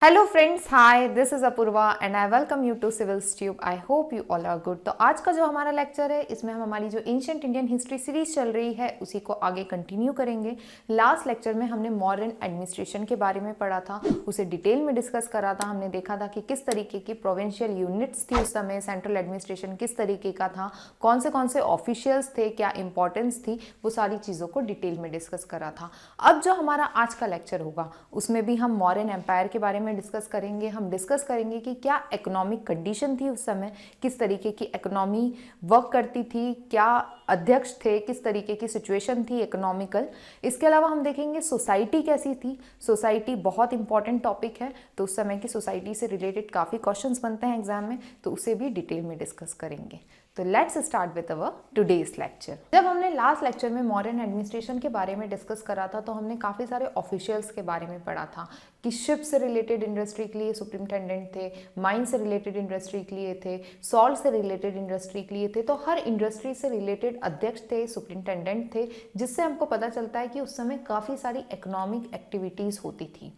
Hello friends, hi, this is Apoorva and I welcome you to civils tube. I hope you all are good. तो आज का जो हमारा lecture है, इसमें हम हमारी जो एंशिएंट इंडियन हिस्ट्री सीरीज चल रही है उसी को आगे कंटिन्यू करेंगे। लास्ट लेक्चर में हमने मॉडर्न एडमिनिस्ट्रेशन के बारे में पढ़ा था, उसे डिटेल में डिस्कस करा था। हमने देखा था कि किस तरीके की प्रोविंशियल यूनिट्स थी उस समय, सेंट्रल एडमिनिस्ट्रेशन किस तरीके का था, कौन से ऑफिशियल्स थे, क्या इंपॉर्टेंस थी, वो सारी चीज़ों को डिटेल में डिस्कस करा था। अब जो हमारा आज का लेक्चर होगा उसमें भी हम मौर्यन एम्पायर के बारे में डिस्कस करेंगे। हम डिस्कस करेंगे कि क्या इकोनॉमिक कंडीशन थी उस समय, किस तरीके की इकोनॉमी वर्क करती थी, क्या अध्यक्ष थे, किस तरीके की सिचुएशन थी इकोनॉमिकल। इसके अलावा हम देखेंगे सोसाइटी कैसी थी। सोसाइटी बहुत इंपॉर्टेंट टॉपिक है, तो उस समय की सोसाइटी से रिलेटेड काफ़ी क्वेश्चंस बनते हैं एग्जाम में, तो उसे भी डिटेल में डिस्कस करेंगे। तो let's start with our today's lecture. जब हमने लास्ट लेक्चर में मॉडर्न एडमिनिस्ट्रेशन के बारे में डिस्कस करा था, तो हमने काफ़ी सारे ऑफिशियल्स के बारे में पढ़ा था कि शिप से रिलेटेड इंडस्ट्री के लिए सुप्रिंटेंडेंट थे, माइन से रिलेटेड इंडस्ट्री के लिए थे, सॉल्ट से रिलेटेड इंडस्ट्री के लिए थे। तो हर इंडस्ट्री से रिलेटेड अध्यक्ष थे, सुप्रिंटेंडेंट थे, जिससे हमको पता चलता है कि उस समय काफ़ी सारी इकोनॉमिक एक्टिविटीज़ होती थी।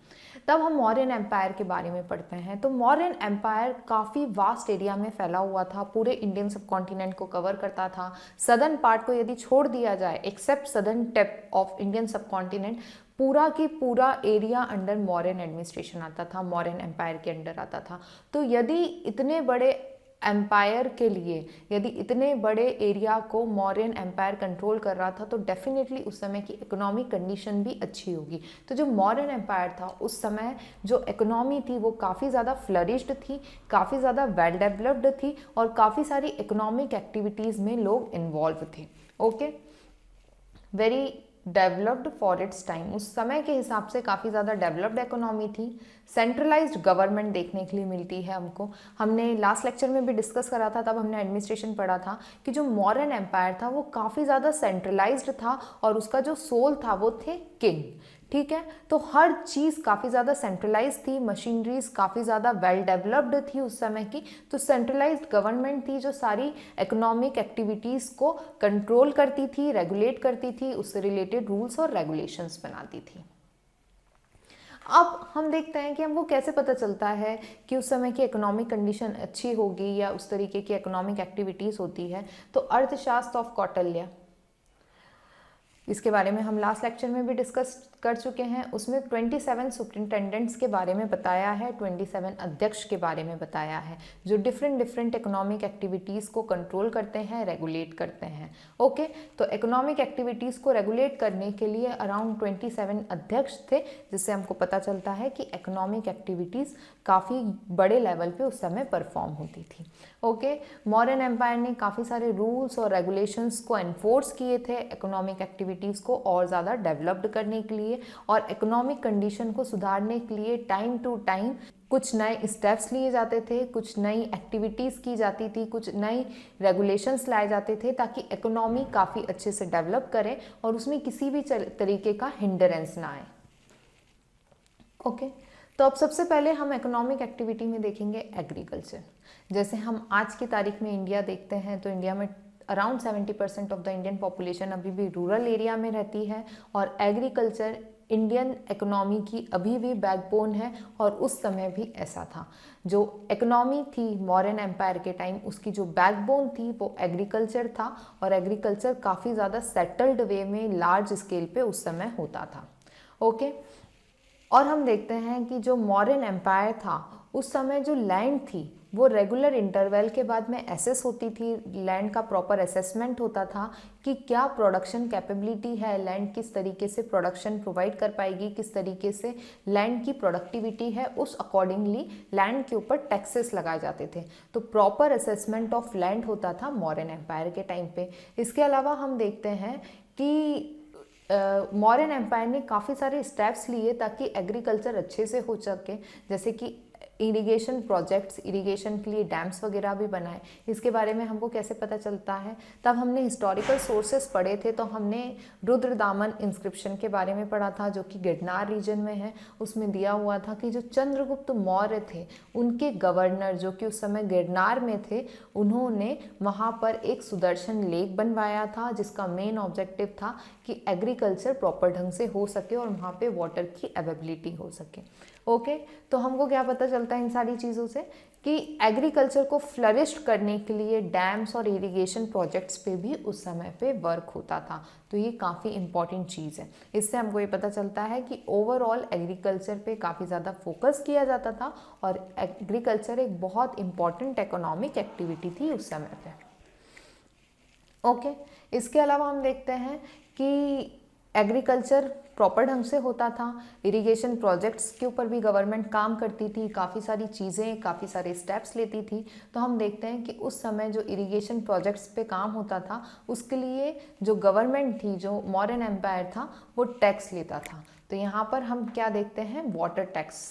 तब हम मौर्यन एम्पायर के बारे में पढ़ते हैं। तो मौर्यन एम्पायर काफ़ी वास्ट एरिया में फैला हुआ था, पूरे इंडियन सब कॉन्टिनेंट को कवर करता था। सदर्न पार्ट को यदि छोड़ दिया जाए, except southern tip of Indian subcontinent, पूरा की पूरा एरिया अंडर मौर्यन एडमिनिस्ट्रेशन आता था, मौर्यन एम्पायर के अंडर आता था। तो यदि इतने बड़े एम्पायर के लिए, यदि इतने बड़े एरिया को मौर्यन एम्पायर कंट्रोल कर रहा था, तो डेफिनेटली उस समय की इकोनॉमिक कंडीशन भी अच्छी होगी। तो जो मौर्यन एम्पायर था उस समय, जो इकोनॉमी थी वो काफ़ी ज़्यादा फ्लरिश्ड थी, काफ़ी ज़्यादा वेल डेवलप्ड थी और काफ़ी सारी इकोनॉमिक एक्टिविटीज़ में लोग इन्वॉल्व थे। Okay, very developed for its time. उस समय के हिसाब से काफ़ी ज़्यादा डेवलप्ड इकोनॉमी थी। सेंट्रलाइज्ड गवर्नमेंट देखने के लिए मिलती है हमको। हमने लास्ट लेक्चर में भी डिस्कस करा था, तब हमने एडमिनिस्ट्रेशन पढ़ा था कि जो मौर्यन एम्पायर था वो काफ़ी ज़्यादा सेंट्रलाइज्ड था और उसका जो सोल था वो थे किंग। ठीक है, तो हर चीज़ काफ़ी ज़्यादा सेंट्रलाइज थी, मशीनरीज काफ़ी ज़्यादा वेल डेवलप्ड थी उस समय की। तो सेंट्रलाइज्ड गवर्नमेंट थी जो सारी इकोनॉमिक एक्टिविटीज़ को कंट्रोल करती थी, रेगुलेट करती थी, उससे रिलेटेड रूल्स और रेगुलेशंस बनाती थी। अब हम देखते हैं कि हमको कैसे पता चलता है कि उस समय की इकोनॉमिक कंडीशन अच्छी होगी या उस तरीके की इकोनॉमिक एक्टिविटीज़ होती है। तो अर्थशास्त्र ऑफ कौटिल्य, इसके बारे में हम लास्ट लेक्चर में भी डिस्कस कर चुके हैं। उसमें 27 सुप्रिंटेंडेंट्स के बारे में बताया है, 27 अध्यक्ष के बारे में बताया है, जो डिफरेंट इकोनॉमिक एक्टिविटीज़ को कंट्रोल करते हैं, रेगुलेट करते हैं। ओके, तो इकोनॉमिक एक्टिविटीज़ को रेगुलेट करने के लिए अराउंड 27 अध्यक्ष थे, जिससे हमको पता चलता है कि इकोनॉमिक एक्टिविटीज़ काफ़ी बड़े लेवल पे उस समय परफॉर्म होती थी। ओके, मौर्यन एम्पायर ने काफ़ी सारे रूल्स और रेगुलेशंस को एनफोर्स किए थे इकोनॉमिक एक्टिविटीज़ को और ज़्यादा डेवलप्ड करने के लिए और इकोनॉमिक कंडीशन को सुधारने के लिए टाइम टू टाइम कुछ नए स्टेप्स लिए जाते थे, कुछ नई एक्टिविटीज़ की जाती थी, कुछ नई रेगुलेशंस लाए जाते थे, ताकि इकोनॉमी काफ़ी अच्छे से डेवलप करे और उसमें किसी भी तरीके का हिंडरेंस ना आए। ओके, तो अब सबसे पहले हम इकोनॉमिक एक्टिविटी में देखेंगे एग्रीकल्चर। जैसे हम आज की तारीख में इंडिया देखते हैं, तो इंडिया में around 70% of the Indian population अभी भी रूरल एरिया में रहती है और एग्रीकल्चर इंडियन इकोनॉमी की अभी भी बैकबोन है और उस समय भी ऐसा था। जो इकोनॉमी थी मौर्यन एम्पायर के टाइम, उसकी जो बैकबोन थी वो एग्रीकल्चर था और एग्रीकल्चर काफ़ी ज़्यादा सेटल्ड वे में लार्ज स्केल पे उस समय होता था। ओके, और हम देखते हैं कि जो मौर्यन एम्पायर था उस समय जो लैंड थी वो रेगुलर इंटरवल के बाद में एसेस होती थी, लैंड का प्रॉपर असेसमेंट होता था कि क्या प्रोडक्शन कैपेबिलिटी है, लैंड किस तरीके से प्रोडक्शन प्रोवाइड कर पाएगी, किस तरीके से लैंड की प्रोडक्टिविटी है, उस अकॉर्डिंगली लैंड के ऊपर टैक्सेस लगाए जाते थे। तो प्रॉपर असेसमेंट ऑफ लैंड होता था मौर्यन एम्पायर के टाइम पे। इसके अलावा हम देखते हैं कि मौर्यन एम्पायर ने काफ़ी सारे स्टेप्स लिए ताकि एग्रीकल्चर अच्छे से हो सके, जैसे कि इरिगेशन प्रोजेक्ट्स, इरिगेशन के लिए डैम्स वगैरह भी बनाए। इसके बारे में हमको कैसे पता चलता है, तब हमने हिस्टोरिकल सोर्सेस पढ़े थे, तो हमने रुद्रदामन इंस्क्रिप्शन के बारे में पढ़ा था जो कि गिरनार रीजन में है। उसमें दिया हुआ था कि जो चंद्रगुप्त मौर्य थे उनके गवर्नर जो कि उस समय गिरनार में थे, उन्होंने वहाँ पर एक सुदर्शन लेक बनवाया था जिसका मेन ऑब्जेक्टिव था कि एग्रीकल्चर प्रॉपर ढंग से हो सके और वहाँ पे वाटर की अवेलेबिलिटी हो सके। ओके, तो हमको क्या पता चलता है इन सारी चीज़ों से कि एग्रीकल्चर को फ्लरिश करने के लिए डैम्स और इरिगेशन प्रोजेक्ट्स पे भी उस समय पे वर्क होता था। तो ये काफ़ी इम्पॉर्टेंट चीज़ है। इससे हमको ये पता चलता है कि ओवरऑल एग्रीकल्चर पे काफ़ी ज़्यादा फोकस किया जाता था और एग्रीकल्चर एक बहुत इम्पॉर्टेंट इकोनॉमिक एक्टिविटी थी उस समय पे। ओके, इसके अलावा हम देखते हैं कि एग्रीकल्चर प्रॉपर ढंग से होता था, इरिगेशन प्रोजेक्ट्स के ऊपर भी गवर्नमेंट काम करती थी, काफ़ी सारी चीज़ें, काफ़ी सारे स्टेप्स लेती थी। तो हम देखते हैं कि उस समय जो इरिगेशन प्रोजेक्ट्स पे काम होता था उसके लिए जो गवर्नमेंट थी, जो मौर्यन एम्पायर था, वो टैक्स लेता था। तो यहाँ पर हम क्या देखते हैं, वाटर टैक्स।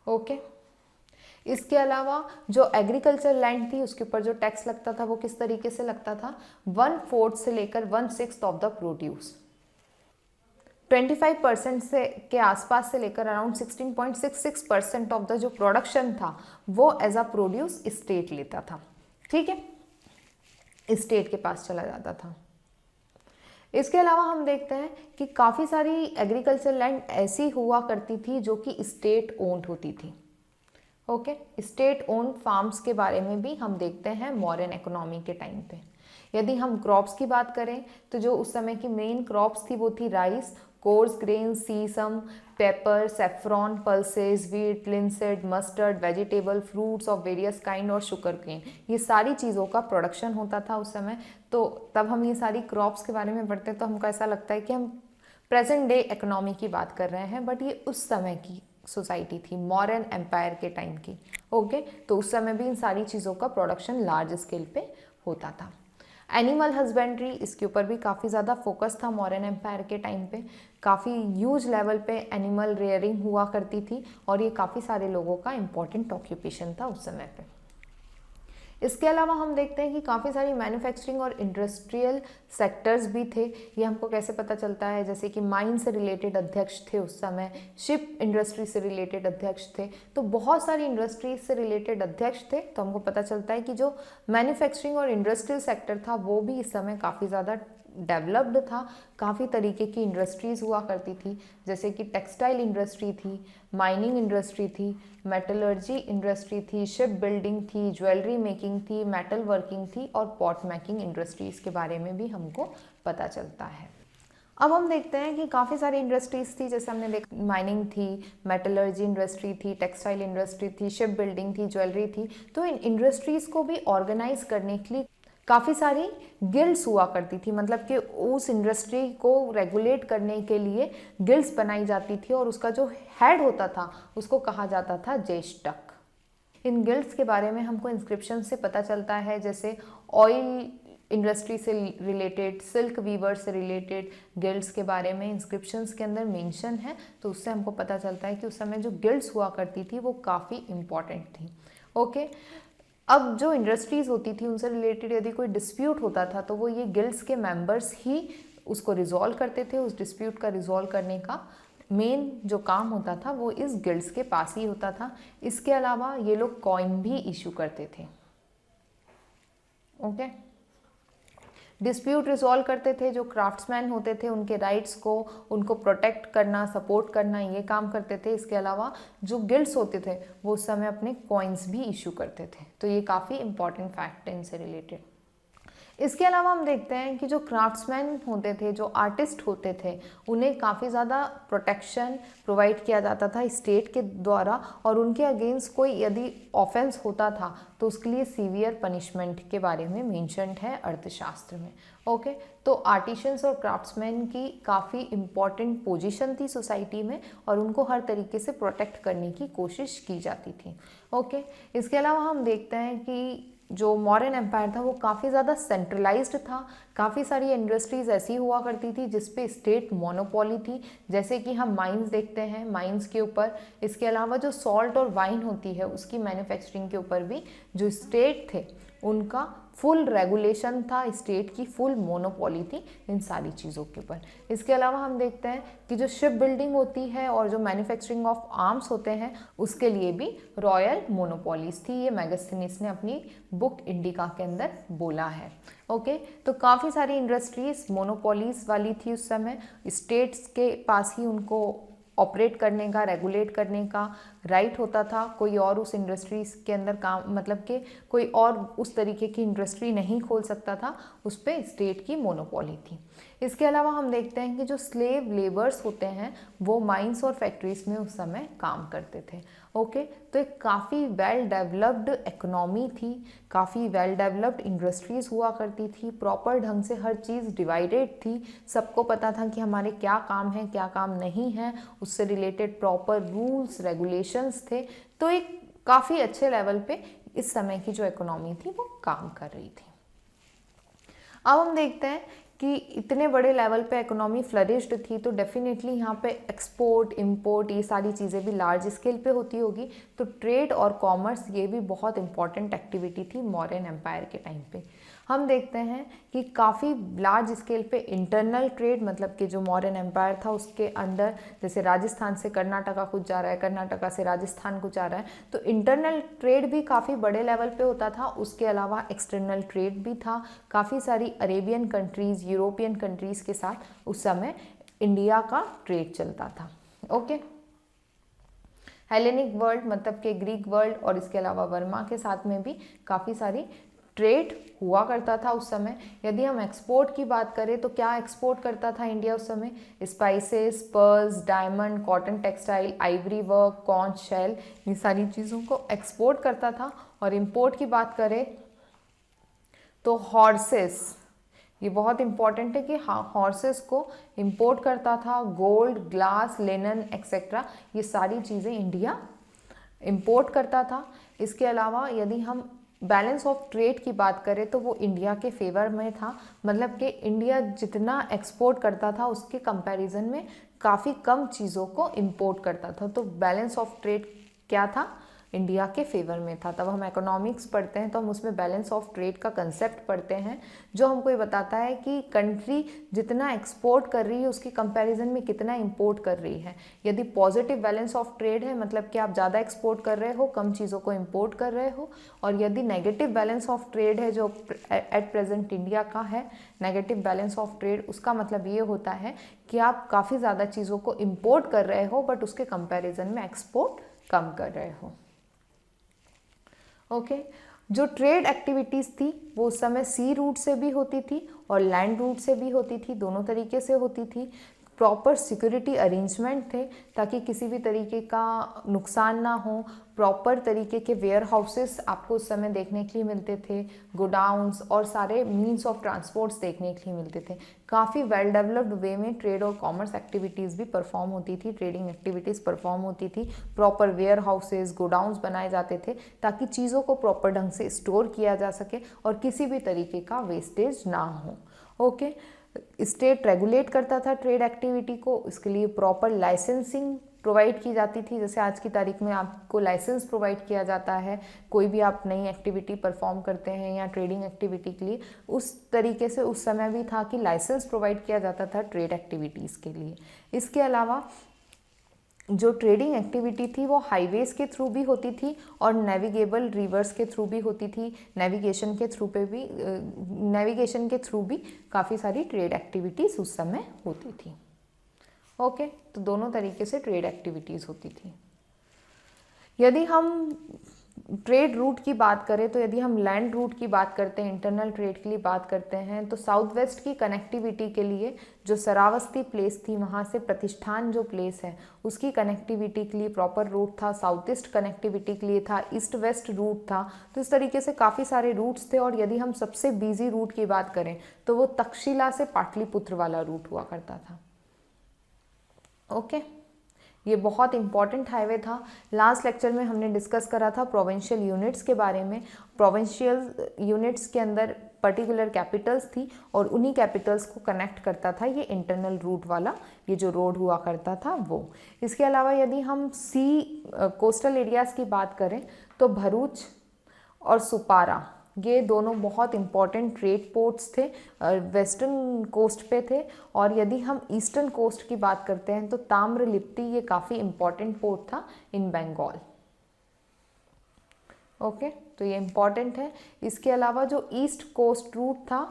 ओके, इसके अलावा जो एग्रीकल्चर लैंड थी उसके ऊपर जो टैक्स लगता था वो किस तरीके से लगता था, 1/4 से लेकर 1/6 ऑफ द प्रोड्यूस, 25% से के आसपास से लेकर अराउंड 16.66% ऑफ द जो प्रोडक्शन था वो एज अ प्रोड्यूस स्टेट लेता था। ठीक है, स्टेट के पास चला जाता था। इसके अलावा हम देखते हैं कि काफ़ी सारी एग्रीकल्चर लैंड ऐसी हुआ करती थी जो कि स्टेट ओन्ड होती थी। ओके, स्टेट ओन्ड फार्म्स के बारे में भी हम देखते हैं मॉडर्न इकोनॉमी के टाइम पे। यदि हम क्रॉप्स की बात करें तो जो उस समय की मेन क्रॉप्स थी वो थी rice, coarse grain, sesame, paper, saffron, pulses, wheat, linseed, mustard, vegetable, fruits of various kind और शुगर केन, ये सारी चीज़ों का प्रोडक्शन होता था उस समय। तो तब हम ये सारी क्रॉप्स के बारे में पढ़ते हैं तो हमको ऐसा लगता है कि हम प्रेजेंट डे इकोनॉमी की बात कर रहे हैं, बट ये उस समय की सोसाइटी थी, मॉडर्न एम्पायर के टाइम की। ओके, तो उस समय भी इन सारी चीज़ों का प्रोडक्शन लार्ज स्केल पे होता था। एनिमल हस्बेंड्री, इसके ऊपर भी काफ़ी ज़्यादा फोकस था मॉडर्न एम्पायर के टाइम पे। काफ़ी ह्यूज लेवल पे एनिमल रेयरिंग हुआ करती थी और ये काफ़ी सारे लोगों का इम्पोर्टेंट ऑक्यूपेशन था उस समय पे। इसके अलावा हम देखते हैं कि काफ़ी सारी मैन्युफैक्चरिंग और इंडस्ट्रियल सेक्टर्स भी थे। ये हमको कैसे पता चलता है, जैसे कि माइन से रिलेटेड अध्यक्ष थे उस समय, शिप इंडस्ट्री से रिलेटेड अध्यक्ष थे। तो बहुत सारी इंडस्ट्रीज से रिलेटेड अध्यक्ष थे। तो हमको पता चलता है कि जो मैन्युफैक्चरिंग और इंडस्ट्रियल सेक्टर था वो भी इस समय काफ़ी ज़्यादा डेवलप्ड था। काफ़ी तरीके की इंडस्ट्रीज़ हुआ करती थी, जैसे कि टेक्सटाइल इंडस्ट्री थी, माइनिंग इंडस्ट्री थी, मेटलर्जी इंडस्ट्री थी, शिप बिल्डिंग थी, ज्वेलरी मेकिंग थी, मेटल वर्किंग थी और पॉट मेकिंग इंडस्ट्रीज़ के बारे में भी हमको पता चलता है। अब हम देखते हैं कि काफ़ी सारी इंडस्ट्रीज़ थी, जैसे हमने देखा माइनिंग थी, मेटलर्जी इंडस्ट्री थी, टेक्सटाइल इंडस्ट्री थी, शिप बिल्डिंग थी, ज्वेलरी थी। तो इन इंडस्ट्रीज़ को भी ऑर्गेनाइज करने के लिए काफ़ी सारी गिल्ड्स हुआ करती थी, मतलब कि उस इंडस्ट्री को रेगुलेट करने के लिए गिल्ड्स बनाई जाती थी और उसका जो हेड होता था उसको कहा जाता था ज्येष्ठक। इन गिल्ड्स के बारे में हमको इंस्क्रिप्शन से पता चलता है, जैसे ऑयल इंडस्ट्री से रिलेटेड, सिल्क वीवर से रिलेटेड गिल्ड्स के बारे में इंस्क्रिप्शंस के अंदर मेंशन है। तो उससे हमको पता चलता है कि उस समय जो गिल्ड्स हुआ करती थी वो काफ़ी इम्पॉर्टेंट थी। ओके, अब जो इंडस्ट्रीज़ होती थी उनसे रिलेटेड यदि कोई डिस्प्यूट होता था तो वो ये गिल्ड्स के मेंबर्स ही उसको रिजॉल्व करते थे। उस डिस्प्यूट का रिजॉल्व करने का मेन जो काम होता था वो इस गिल्ड्स के पास ही होता था। इसके अलावा ये लोग कॉइन भी इशू करते थे। ओके, डिस्प्यूट रिजॉल्व करते थे, जो क्राफ्ट्समैन होते थे उनके राइट्स को, उनको प्रोटेक्ट करना, सपोर्ट करना, ये काम करते थे। इसके अलावा जो गिल्ड्स होते थे वो उस समय अपने कॉइन्स भी इशू करते थे। तो ये काफ़ी इंपॉर्टेंट फैक्ट है इनसे रिलेटेड। इसके अलावा हम देखते हैं कि जो क्राफ्ट्समैन होते थे, जो आर्टिस्ट होते थे, उन्हें काफ़ी ज़्यादा प्रोटेक्शन प्रोवाइड किया जाता था स्टेट के द्वारा और उनके अगेंस्ट कोई यदि ऑफेंस होता था तो उसके लिए सीवियर पनिशमेंट के बारे में मेंशन्ड है अर्थशास्त्र में। ओके, तो आर्टिशंस और क्राफ्ट्समैन की काफ़ी इम्पॉर्टेंट पोजीशन थी सोसाइटी में और उनको हर तरीके से प्रोटेक्ट करने की कोशिश की जाती थी। ओके, इसके अलावा हम देखते हैं कि जो मॉडर्न एम्पायर था वो काफ़ी ज़्यादा सेंट्रलाइज्ड था। काफ़ी सारी इंडस्ट्रीज़ ऐसी हुआ करती थी जिस पे स्टेट मोनोपोली थी, जैसे कि हम माइंस देखते हैं, माइंस के ऊपर। इसके अलावा जो सॉल्ट और वाइन होती है उसकी मैन्युफैक्चरिंग के ऊपर भी जो स्टेट थे उनका फुल रेगुलेशन था, स्टेट की फुल मोनोपोली थी इन सारी चीज़ों के ऊपर। इसके अलावा हम देखते हैं कि जो शिप बिल्डिंग होती है और जो मैन्युफैक्चरिंग ऑफ आर्म्स होते हैं उसके लिए भी रॉयल मोनोपोलीज थी। ये मैगस्थनीज ने अपनी बुक इंडिका के अंदर बोला है। ओके, तो काफ़ी सारी इंडस्ट्रीज मोनोपोलीज वाली थी उस समय, स्टेट्स के पास ही उनको ऑपरेट करने का, रेगुलेट करने का राइट होता था। कोई और उस इंडस्ट्रीज के अंदर काम, मतलब कि कोई और उस तरीके की इंडस्ट्री नहीं खोल सकता था, उस पर स्टेट की मोनोपोली थी। इसके अलावा हम देखते हैं कि जो स्लेव लेबर्स होते हैं वो माइंस और फैक्ट्रीज में उस समय काम करते थे। ओके, तो एक काफ़ी वेल डेवलप्ड इकोनॉमी थी, काफ़ी वेल डेवलप्ड इंडस्ट्रीज़ हुआ करती थी, प्रॉपर ढंग से हर चीज़ डिवाइडेड थी, सबको पता था कि हमारे क्या काम है क्या काम नहीं है, उससे रिलेटेड प्रॉपर रूल्स रेगुलेशंस थे। तो एक काफ़ी अच्छे लेवल पे इस समय की जो इकोनॉमी थी वो काम कर रही थी। अब हम देखते हैं कि इतने बड़े लेवल पे इकोनॉमी फ्लरिश्ड थी, तो डेफिनेटली यहाँ पे एक्सपोर्ट इंपोर्ट ये सारी चीज़ें भी लार्ज स्केल पे होती होगी। तो ट्रेड और कॉमर्स ये भी बहुत इंपॉर्टेंट एक्टिविटी थी मौर्यन एम्पायर के टाइम पे। हम देखते हैं कि काफ़ी लार्ज स्केल पे इंटरनल ट्रेड, मतलब कि जो मौर्यन एम्पायर था उसके अंदर, जैसे राजस्थान से कर्नाटका कुछ जा रहा है, कर्नाटका से राजस्थान कुछ जा रहा है, तो इंटरनल ट्रेड भी काफ़ी बड़े लेवल पे होता था। उसके अलावा एक्सटर्नल ट्रेड भी था, काफ़ी सारी अरेबियन कंट्रीज़, यूरोपियन कंट्रीज़ के साथ उस समय इंडिया का ट्रेड चलता था। ओके, हेलेनिक वर्ल्ड मतलब कि ग्रीक वर्ल्ड और इसके अलावा वर्मा के साथ में भी काफ़ी सारी ट्रेड हुआ करता था उस समय। यदि हम एक्सपोर्ट की बात करें तो क्या एक्सपोर्ट करता था इंडिया उस समय? Spices, pearls, diamond, cotton textile, ivory work, conch shell, ये सारी चीज़ों को एक्सपोर्ट करता था। और इंपोर्ट की बात करें तो हॉर्सेस, ये बहुत इंपॉर्टेंट है कि हाँ, हॉर्सेस को इंपोर्ट करता था। गोल्ड, ग्लास, लिनन एक्सेट्रा, ये सारी चीज़ें इंडिया इंपोर्ट करता था। इसके अलावा यदि हम बैलेंस ऑफ ट्रेड की बात करें तो वो इंडिया के फेवर में था, मतलब कि इंडिया जितना एक्सपोर्ट करता था उसके कंपैरिजन में काफ़ी कम चीज़ों को इंपोर्ट करता था। तो बैलेंस ऑफ ट्रेड क्या था? इंडिया के फेवर में था। तब हम इकोनॉमिक्स पढ़ते हैं तो हम उसमें बैलेंस ऑफ ट्रेड का कंसेप्ट पढ़ते हैं, जो हमको ये बताता है कि कंट्री जितना एक्सपोर्ट कर रही है उसकी कंपैरिजन में कितना इंपोर्ट कर रही है। यदि पॉजिटिव बैलेंस ऑफ ट्रेड है, मतलब कि आप ज़्यादा एक्सपोर्ट कर रहे हो, कम चीज़ों को इंपोर्ट कर रहे हो। और यदि नेगेटिव बैलेंस ऑफ ट्रेड है, जो एट प्रेजेंट इंडिया का है नेगेटिव बैलेंस ऑफ ट्रेड, उसका मतलब ये होता है कि आप काफ़ी ज़्यादा चीज़ों को इंपोर्ट कर रहे हो बट उसके कंपैरिजन में एक्सपोर्ट कम कर रहे हो। ओके, जो ट्रेड एक्टिविटीज़ थी वो उस समय सी रूट से भी होती थी और लैंड रूट से भी होती थी, दोनों तरीके से होती थी। प्रॉपर सिक्योरिटी अरेंजमेंट थे ताकि किसी भी तरीके का नुकसान ना हो। प्रॉपर तरीके के वेयर हाउसेस आपको उस समय देखने के लिए मिलते थे, गोडाउन्स और सारे मीन्स ऑफ ट्रांसपोर्ट्स देखने के लिए मिलते थे। काफ़ी वेल डेवलप्ड वे में ट्रेड और कॉमर्स एक्टिविटीज़ भी परफॉर्म होती थी, ट्रेडिंग एक्टिविटीज़ परफॉर्म होती थी। प्रॉपर वेयर हाउसेस, गोडाउन्स बनाए जाते थे ताकि चीज़ों को प्रॉपर ढंग से स्टोर किया जा सके और किसी भी तरीके का वेस्टेज ना हो। ओके, स्टेट रेगुलेट करता था ट्रेड एक्टिविटी को, इसके लिए प्रॉपर लाइसेंसिंग प्रोवाइड की जाती थी। जैसे आज की तारीख में आपको लाइसेंस प्रोवाइड किया जाता है, कोई भी आप नई एक्टिविटी परफॉर्म करते हैं या ट्रेडिंग एक्टिविटी के लिए, उस तरीके से उस समय भी था कि लाइसेंस प्रोवाइड किया जाता था ट्रेड एक्टिविटीज़ के लिए। इसके अलावा जो ट्रेडिंग एक्टिविटी थी वो हाईवेज के थ्रू भी होती थी और नेविगेबल रिवर्स के थ्रू भी होती थी। नेविगेशन के थ्रू भी काफ़ी सारी ट्रेड एक्टिविटीज़ उस समय होती थी। ओके, तो दोनों तरीके से ट्रेड एक्टिविटीज़ होती थी। यदि हम ट्रेड रूट की बात करें तो यदि हम लैंड रूट की बात करते हैं, इंटरनल ट्रेड के लिए बात करते हैं, तो साउथ वेस्ट की कनेक्टिविटी के लिए जो सरावस्ती प्लेस थी, वहाँ से प्रतिष्ठान जो प्लेस है उसकी कनेक्टिविटी के लिए प्रॉपर रूट था। साउथ ईस्ट कनेक्टिविटी के लिए था, ईस्ट वेस्ट रूट था। तो इस तरीके से काफ़ी सारे रूट्स थे। और यदि हम सबसे बिजी रूट की बात करें तो वो तक्षशिला से पाटलिपुत्र वाला रूट हुआ करता था। ओके, ये बहुत इंपॉर्टेंट हाईवे था। लास्ट लेक्चर में हमने डिस्कस करा था प्रोविंशियल यूनिट्स के बारे में। प्रोविंशियल यूनिट्स के अंदर पर्टिकुलर कैपिटल्स थी और उन्हीं कैपिटल्स को कनेक्ट करता था ये इंटरनल रूट वाला ये जो रोड हुआ करता था वो। इसके अलावा यदि हम कोस्टल एरियाज़ की बात करें तो भरूच और सुपारा, ये दोनों बहुत इंपॉर्टेंट ट्रेड पोर्ट्स थे, वेस्टर्न कोस्ट पे थे। और यदि हम ईस्टर्न कोस्ट की बात करते हैं तो ताम्रलिप्ति, ये काफ़ी इंपॉर्टेंट पोर्ट था इन बंगाल। ओके, तो ये इंपॉर्टेंट है। इसके अलावा जो ईस्ट कोस्ट रूट था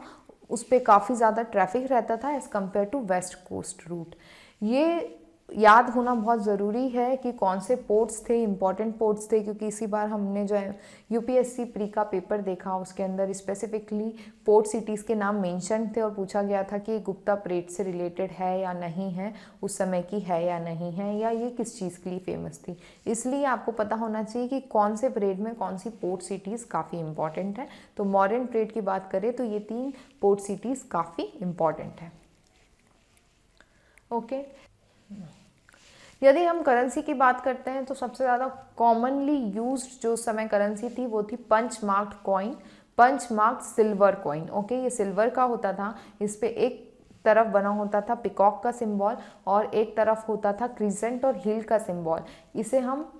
उस पर काफ़ी ज़्यादा ट्रैफिक रहता था as compare to west coast route. ये याद होना बहुत ज़रूरी है कि कौन से पोर्ट्स थे, इंपॉर्टेंट पोर्ट्स थे, क्योंकि इसी बार हमने जो है यूपीएससी प्री का पेपर देखा, उसके अंदर स्पेसिफिकली पोर्ट सिटीज़ के नाम मेंशन थे और पूछा गया था कि गुप्ता परेड से रिलेटेड है या नहीं है, उस समय की है या नहीं है, या ये किस चीज़ के लिए फेमस थी। इसलिए आपको पता होना चाहिए कि कौन से परेड में कौन सी पोर्ट सिटीज़ काफ़ी इंपॉर्टेंट है। तो मॉरियन परेड की बात करें तो ये 3 पोर्ट सिटीज़ काफ़ी इंपॉर्टेंट है। ओके, यदि हम करेंसी की बात करते हैं तो सबसे ज़्यादा कॉमनली यूज्ड जो समय करेंसी थी वो थी punch marked coin, punch marked silver coin. Okay, ये सिल्वर का होता था, इस पे एक तरफ बना होता था पिकॉक का सिंबल और एक तरफ होता था क्रिसेंट और हिल का सिंबल। इसे हम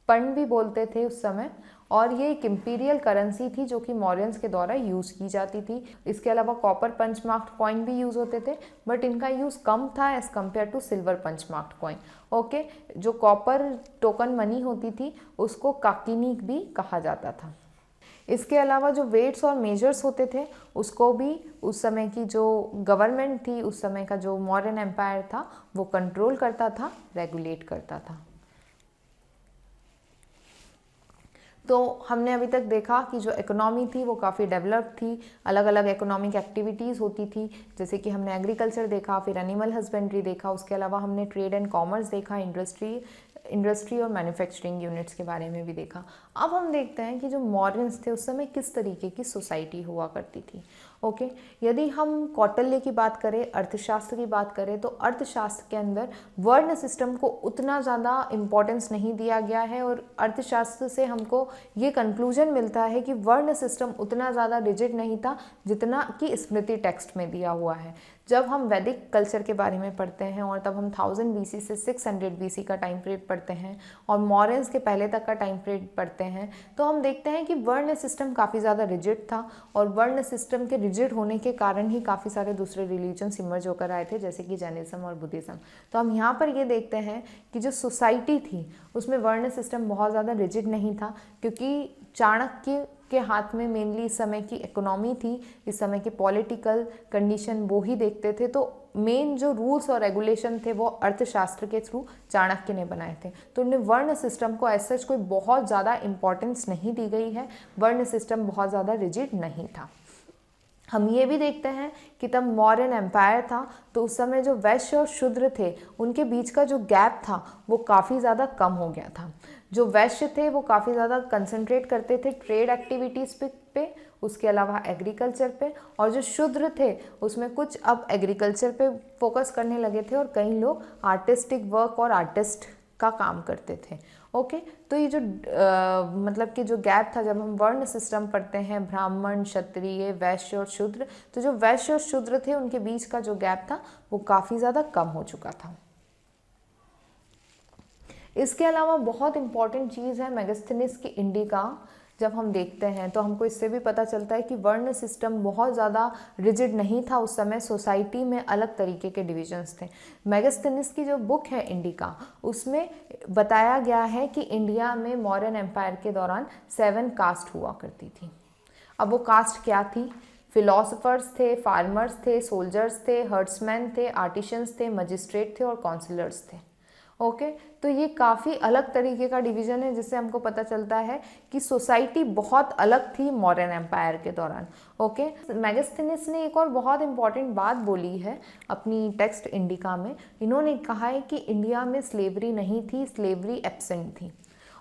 पंड भी बोलते थे उस समय, और ये एक इम्पीरियल करेंसी थी जो कि मॉरियंस के द्वारा यूज़ की जाती थी। इसके अलावा कॉपर पंच मार्क्ड कॉइन भी यूज़ होते थे, बट इनका यूज़ कम था as compare to silver punch marked coin. Okay, जो कॉपर टोकन मनी होती थी उसको काकिनीक भी कहा जाता था। इसके अलावा जो वेट्स और मेजर्स होते थे उसको भी उस समय की जो गवर्नमेंट थी, उस समय का जो मॉरियन एम्पायर था वो कंट्रोल करता था, रेगुलेट करता था। तो हमने अभी तक देखा कि जो इकोनॉमी थी वो काफ़ी डेवलप्ड थी, अलग अलग इकोनॉमिक एक्टिविटीज़ होती थी, जैसे कि हमने एग्रीकल्चर देखा, फिर एनिमल हस्बेंड्री देखा, उसके अलावा हमने ट्रेड एंड कॉमर्स देखा, इंडस्ट्री और मैन्युफैक्चरिंग यूनिट्स के बारे में भी देखा। अब हम देखते हैं कि जो मॉरियंस थे उस समय किस तरीके की सोसाइटी हुआ करती थी। ओके, यदि हम कौटिल्य की बात करें, अर्थशास्त्र की बात करें, तो अर्थशास्त्र के अंदर वर्ण सिस्टम को उतना ज़्यादा इम्पोर्टेंस नहीं दिया गया है, और अर्थशास्त्र से हमको ये कंक्लूजन मिलता है कि वर्ण सिस्टम उतना ज़्यादा रिजिड नहीं था जितना कि स्मृति टेक्स्ट में दिया हुआ है। जब हम वैदिक कल्चर के बारे में पढ़ते हैं और तब हम 1000 BC से 600 BC का टाइम पीरियड पढ़ते हैं और मॉरियंस के पहले तक का टाइम पीरियड पढ़ते हैं, तो हम देखते हैं कि वर्ण सिस्टम काफ़ी ज़्यादा रिजिड था, और वर्ण सिस्टम के रिजिड होने के कारण ही काफ़ी सारे दूसरे रिलीजन्स इमर्ज होकर आए थे, जैसे कि जैनिज्म और बुद्धिज़्म। तो हम यहाँ पर ये देखते हैं कि जो सोसाइटी थी उसमें वर्ण सिस्टम बहुत ज़्यादा रिजिड नहीं था, क्योंकि चाणक्य के हाथ में मेनली इस समय की इकोनॉमी थी, इस समय की पॉलिटिकल कंडीशन वो ही देखते थे। तो मेन जो रूल्स और रेगुलेशन थे वो अर्थशास्त्र के थ्रू चाणक्य ने बनाए थे। तो उन्हें वर्ण सिस्टम को एज सच कोई बहुत ज़्यादा इंपॉर्टेंस नहीं दी गई है, वर्ण सिस्टम बहुत ज़्यादा रिजिड नहीं था। हम ये भी देखते हैं कि तब मौर्यन एम्पायर था तो उस समय जो वैश्य और शूद्र थे उनके बीच का जो गैप था वो काफ़ी ज़्यादा कम हो गया था। जो वैश्य थे वो काफ़ी ज़्यादा कंसंट्रेट करते थे ट्रेड एक्टिविटीज़ पे, उसके अलावा एग्रीकल्चर पे, और जो शूद्र थे उसमें कुछ अब एग्रीकल्चर पे फोकस करने लगे थे और कई लोग आर्टिस्टिक वर्क और आर्टिस्ट का काम करते थे। ओके, तो ये जो मतलब कि जो गैप था, जब हम वर्ण सिस्टम पढ़ते हैं ब्राह्मण, क्षत्रिय, वैश्य और शूद्र, तो जो वैश्य और शूद्र थे उनके बीच का जो गैप था वो काफ़ी ज़्यादा कम हो चुका था। इसके अलावा बहुत इंपॉर्टेंट चीज़ है मेगास्थनीज की इंडिका। जब हम देखते हैं तो हमको इससे भी पता चलता है कि वर्ण सिस्टम बहुत ज़्यादा रिजिड नहीं था उस समय, सोसाइटी में अलग तरीके के डिविजन्स थे। मेगास्थनीज की जो बुक है इंडिका, उसमें बताया गया है कि इंडिया में मौर्यन एम्पायर के दौरान 7 कास्ट हुआ करती थी। अब वो कास्ट क्या थी? फिलोसफर्स थे, फार्मर्स थे, सोल्जर्स थे, हर्ट्समैन थे, आर्टिशंस थे, मजिस्ट्रेट थे और काउंसिलर्स थे। ओके, तो ये काफ़ी अलग तरीके का डिवीज़न है, जिससे हमको पता चलता है कि सोसाइटी बहुत अलग थी मौर्यन एम्पायर के दौरान। ओके, मेगास्थनीज ने एक और बहुत इंपॉर्टेंट बात बोली है अपनी टेक्स्ट इंडिका में। इन्होंने कहा है कि इंडिया में स्लेवरी नहीं थी, स्लेवरी एब्सेंट थी।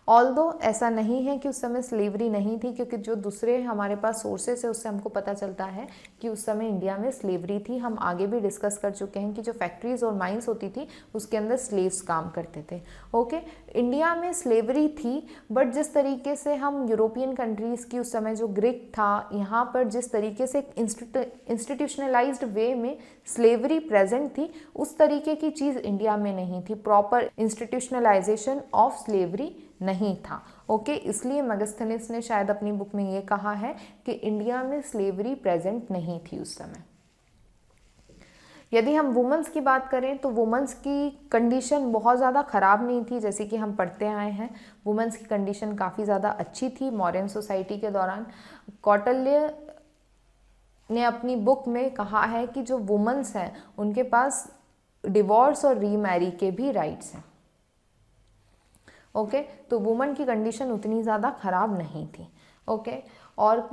ऑल्दो ऐसा नहीं है कि उस समय स्लेवरी नहीं थी, क्योंकि जो दूसरे हमारे पास सोर्सेस है उससे हमको पता चलता है कि उस समय इंडिया में स्लेवरी थी। हम आगे भी डिस्कस कर चुके हैं कि जो फैक्ट्रीज और माइंस होती थी उसके अंदर स्लेव्स काम करते थे। ओके, इंडिया में स्लेवरी थी, बट जिस तरीके से हम यूरोपियन कंट्रीज़ की उस समय जो ग्रीक था, यहाँ पर जिस तरीके से इंस्टीट्यूशनलाइज्ड वे में स्लेवरी प्रेजेंट थी, उस तरीके की चीज़ इंडिया में नहीं थी। प्रॉपर इंस्टीट्यूशनलाइजेशन ऑफ स्लेवरी नहीं था। ओके, इसलिए मेगास्थनीज ने शायद अपनी बुक में ये कहा है कि इंडिया में स्लेवरी प्रेजेंट नहीं थी उस समय। यदि हम वुमेन्स की बात करें तो वुमेन्स की कंडीशन बहुत ज़्यादा ख़राब नहीं थी, जैसे कि हम पढ़ते आए हैं। वुमेन्स की कंडीशन काफ़ी ज़्यादा अच्छी थी मौर्यन सोसाइटी के दौरान। कौटिल्य ने अपनी बुक में कहा है कि जो वुमेन्स हैं उनके पास डिवोर्स और रीमैरी के भी राइट्स हैं। ओके, तो वुमन की कंडीशन उतनी ज़्यादा ख़राब नहीं थी। ओके, और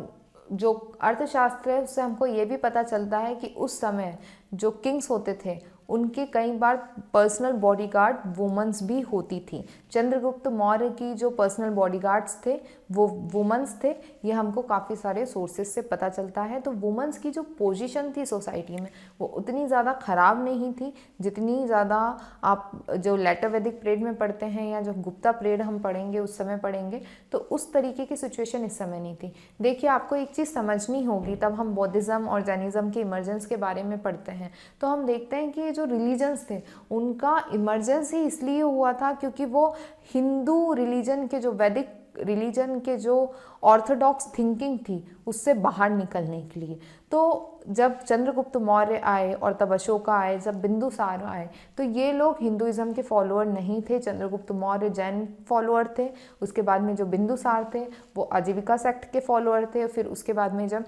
जो अर्थशास्त्र है उससे हमको ये भी पता चलता है कि उस समय जो किंग्स होते थे उनके कई बार पर्सनल बॉडीगार्ड वुमेन्स भी होती थी। चंद्रगुप्त मौर्य की जो पर्सनल बॉडीगार्ड्स थे वो वुमेन्स थे, ये हमको काफ़ी सारे सोर्सेज से पता चलता है। तो वुमेन्स की जो पोजीशन थी सोसाइटी में वो उतनी ज़्यादा ख़राब नहीं थी जितनी ज़्यादा आप जो लेटर वैदिक पीरियड में पढ़ते हैं या जो गुप्ता पीरियड हम पढ़ेंगे उस समय पढ़ेंगे तो उस तरीके की सिचुएशन इस समय नहीं थी। देखिए, आपको एक चीज़ समझनी होगी, तब हम बौद्धिज़्म और जैनिज़्म के इमर्जेंस के बारे में पढ़ते हैं तो हम देखते हैं कि जो रिलीजन्स थे उनका इमर्जेंस ही इसलिए हुआ था क्योंकि वो हिंदू रिलीजन के जो वैदिक रिलीजन के जो ऑर्थोडॉक्स थिंकिंग थी उससे बाहर निकलने के लिए। तो जब चंद्रगुप्त मौर्य आए और तब अशोका आए, जब बिंदुसार आए, तो ये लोग हिंदुइज्म के फॉलोअर नहीं थे। चंद्रगुप्त मौर्य जैन फॉलोअर थे, उसके बाद में जो बिंदुसार थे वो आजीविका सेक्ट के फॉलोअर थे, फिर उसके बाद में जब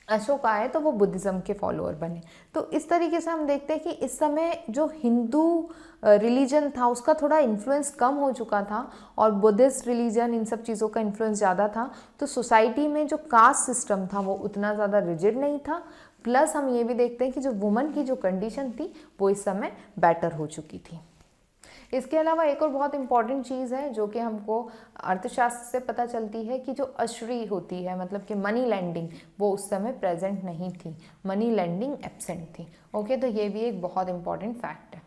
अशोक आए तो वो बुद्धिज़्म के फॉलोअर बने। तो इस तरीके से हम देखते हैं कि इस समय जो हिंदू रिलीजन था उसका थोड़ा इन्फ्लुएंस कम हो चुका था और बुद्धिस्ट रिलीजन इन सब चीज़ों का इन्फ्लुएंस ज़्यादा था। तो सोसाइटी में जो कास्ट सिस्टम था वो उतना ज़्यादा रिजिड नहीं था। प्लस हम ये भी देखते हैं कि जो वुमन की जो कंडीशन थी वो इस समय बेटर हो चुकी थी। इसके अलावा एक और बहुत इंपॉर्टेंट चीज़ है जो कि हमको अर्थशास्त्र से पता चलती है कि जो अशरी होती है, मतलब कि मनी लैंडिंग, वो उस समय प्रेजेंट नहीं थी, मनी लैंडिंग एब्सेंट थी। ओके, तो ये भी एक बहुत इंपॉर्टेंट फैक्ट है।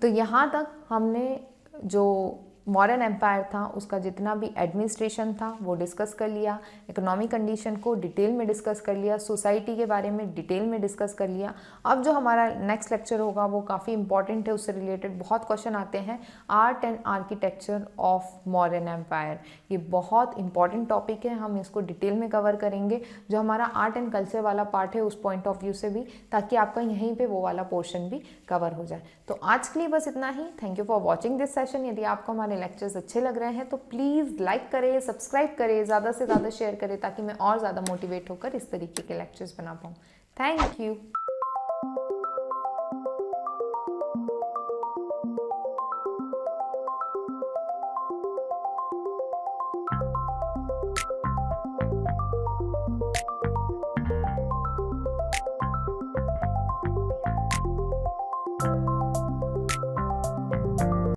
तो यहाँ तक हमने जो मॉडर्न एम्पायर था उसका जितना भी एडमिनिस्ट्रेशन था वो डिस्कस कर लिया, इकोनॉमिक कंडीशन को डिटेल में डिस्कस कर लिया, सोसाइटी के बारे में डिटेल में डिस्कस कर लिया। अब जो हमारा नेक्स्ट लेक्चर होगा वो काफ़ी इंपॉर्टेंट है, उससे रिलेटेड बहुत क्वेश्चन आते हैं। Art and architecture of modern empire, ये बहुत इंपॉर्टेंट टॉपिक है, हम इसको डिटेल में कवर करेंगे। जो हमारा आर्ट एंड कल्चर वाला पार्ट है उस पॉइंट ऑफ व्यू से भी, ताकि आपका यहीं पर वो वाला पोर्शन भी कवर हो जाए। तो आज के लिए बस इतना ही। Thank you for watching this session. यदि आपको हमारे लेक्चर्स अच्छे लग रहे हैं तो प्लीज़ लाइक करें, सब्सक्राइब करें, ज़्यादा से ज़्यादा शेयर करें ताकि मैं और ज़्यादा मोटिवेट होकर इस तरीके के लेक्चर्स बना पाऊँ। Thank you.